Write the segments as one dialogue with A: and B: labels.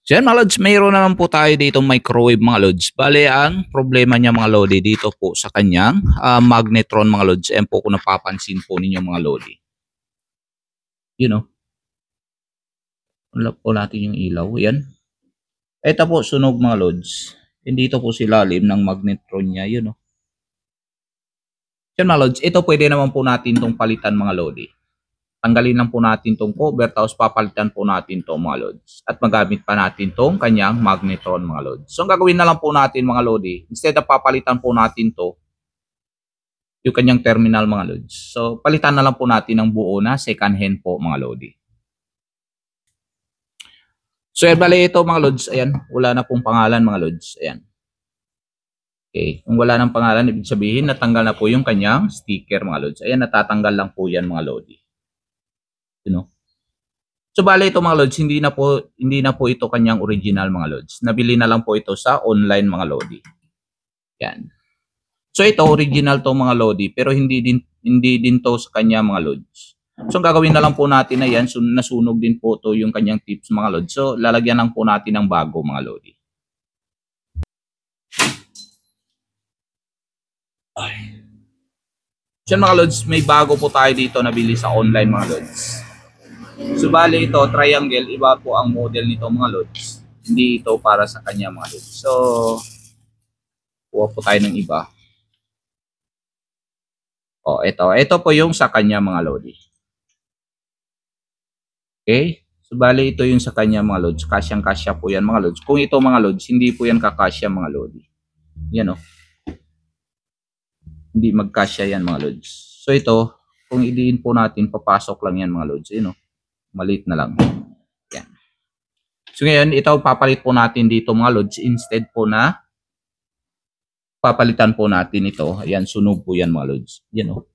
A: So yan mga lods, mayroon naman po tayo dito microwave mga lods. Bale, ang problema niya mga lodi dito po sa kanyang magnetron mga lods. Ayan po kung napapansin po ninyo mga lodi. You know, unlock po natin yung ilaw. Yan. Ito po sunog mga lods. Hindi ito po silalim ng magnetron niya. You know. Yan mga lods, ito pwede naman po natin itong palitan mga lodi. Tanggalin lang po natin itong cover tapos papalitan po natin itong mga lods. At magamit pa natin itong kanyang magnetron mga lods. So ang gagawin na lang po natin mga lodi, instead na papalitan po natin to yung kanyang terminal mga lods. So palitan na lang po natin ng buo na second hand po mga lodi. So bali ito mga lods, ayan, wala na pong pangalan mga lods. Ayan. Okay, kung wala nang pangalan, ibig sabihin natanggal na po yung kanyang sticker mga lods. Ayan, natatanggal lang po yan mga lodi. You know? So bale ito mga lods, hindi na po ito kanyang original mga lods. Nabili na lang po ito sa online mga lodi. Yan. So ito original to mga lodi, pero hindi din to sa kanya mga lods. So ang gagawin na lang po natin na yan, nasunog din po to yung kanyang tips mga lods. So lalagyan lang po natin ng bago mga lodi. Ay. So mga lods, may bago po tayo dito nabili sa online mga lods. So bale ito, triangle, iba po ang model nito mga lods. Hindi ito para sa kanya mga lods. So, kuha po tayo ng iba. O, ito po yung sa kanya mga lodi. Okay? So bale ito yung sa kanya mga lods. Kasyang-kasya po yan mga lods. Kung ito mga lods, hindi po yan kakasya mga lodi. Yan o. Hindi magkasya yan mga lods. So ito, kung idiin po natin, papasok lang yan mga lods. Yun o. Maliit na lang. Yan. So ngayon, ito papalit po natin dito mga lods. Instead po na papalitan po natin ito. Ayan, sunog po yan mga lods. Yan o.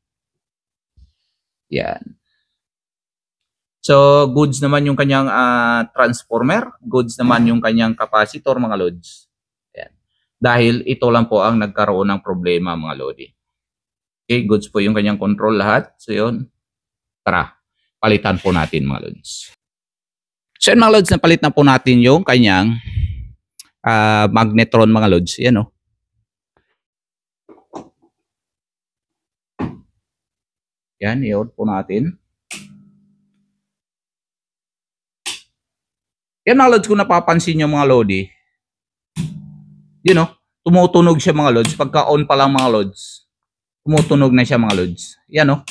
A: Yan. So, goods naman yung kanyang transformer. Goods naman yung kanyang capacitor mga lods. Ayan. Dahil ito lang po ang nagkaroon ng problema mga lodi. Okay, goods po yung kanyang control lahat. So yun. Tara. Palitan po natin mga lods. So yun mga lods, napalit na po natin yung kanyang magnetron mga lods. Yan o. Yan, i-out po natin. Yan mga lods, kung napapansin nyo mga lodi. You know, tumutunog siya mga lods. Pagka on pa lang mga lods, tumutunog na siya mga lods. Yan o.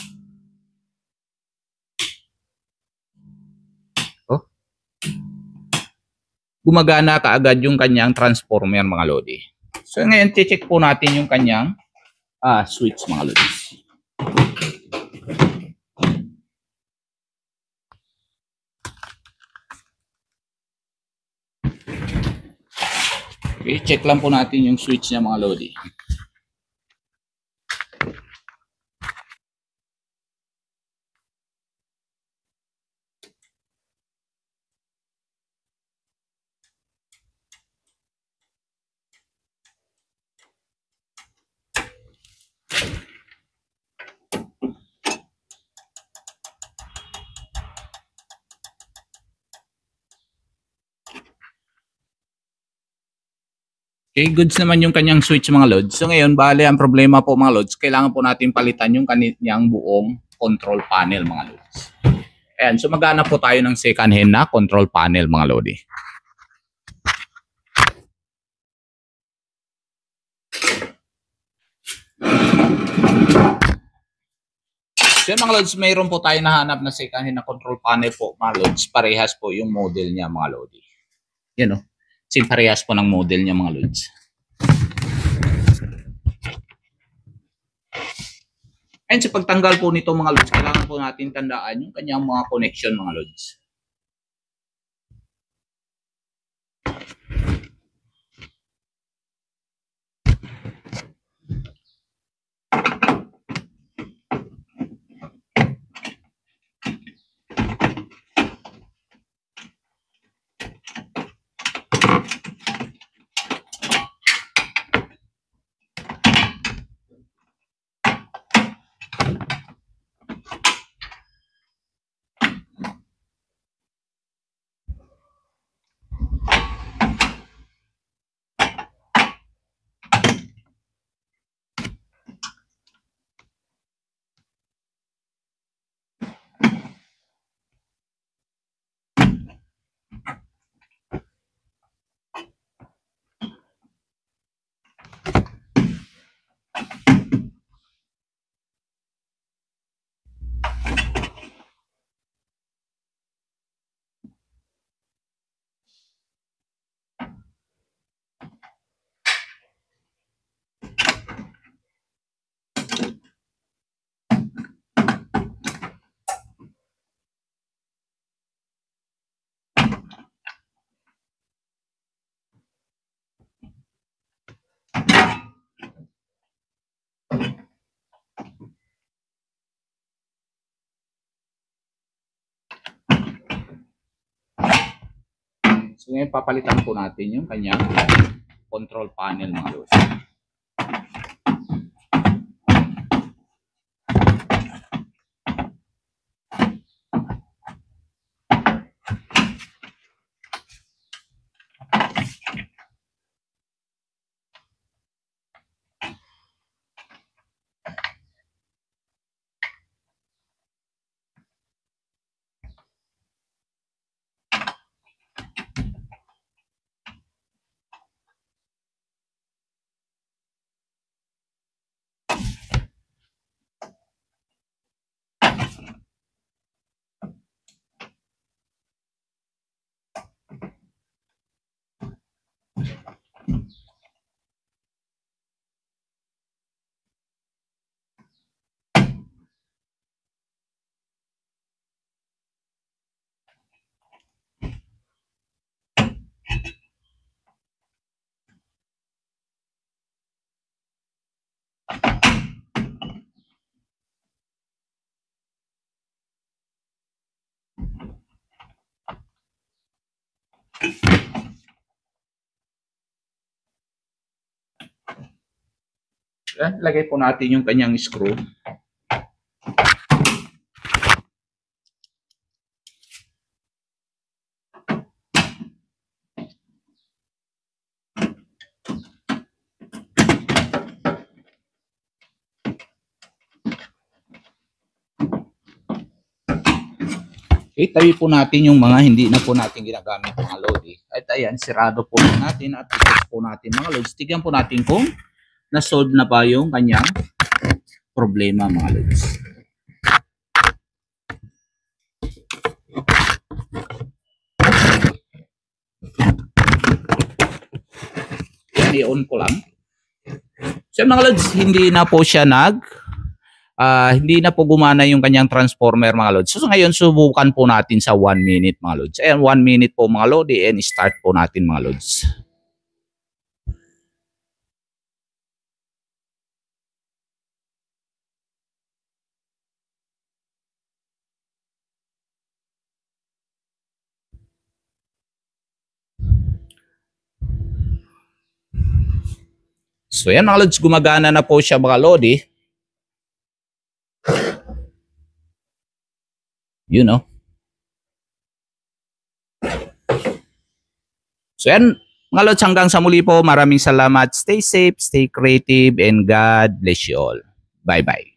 A: Gumagana kaagad yung kanyang transformer mga lodi. So ngayon, check po natin yung kanyang switch mga lodi. Okay, check lang po natin yung switch niya mga lodi. Okay, goods naman yung kanyang switch mga lods. So ngayon, bale ang problema po mga lods, kailangan po natin palitan yung kanyang buong control panel mga lods. Ayan, so maghanap po tayo ng second hand na control panel mga lodi. So mga lods, mayroon po tayo nahanap na second hand na control panel po mga lods. Parehas po yung model niya mga lodi. Yan o. Kasi parehas po ng model niya mga lods. And sa pagtanggal po nito mga lods, kailangan po natin tandaan yung kanyang mga connection mga lods. So ngayon papalitan po natin yung kanyang control panel mga lods. Lagay po natin yung kanyang screw. Itabi po natin yung mga hindi na po natin ginagamit mga lods. At ayan, sirado po natin at i-test po natin mga lods. Tignan po natin kung na-solve na ba yung kanyang problema mga lods. Yan, i-on ko lang. So mga lods, hindi na po siya hindi na po gumana yung kanyang transformer mga lods. So ngayon subukan po natin sa 1 minute mga lods. Ayan, 1 minute po mga lods and start po natin mga lods. So yan mga lods, gumagana na po siya mga lods. You know. So yan mga lods, hanggang sa muli po. Maraming salamat. Stay safe, stay creative, and God bless you all. Bye-bye.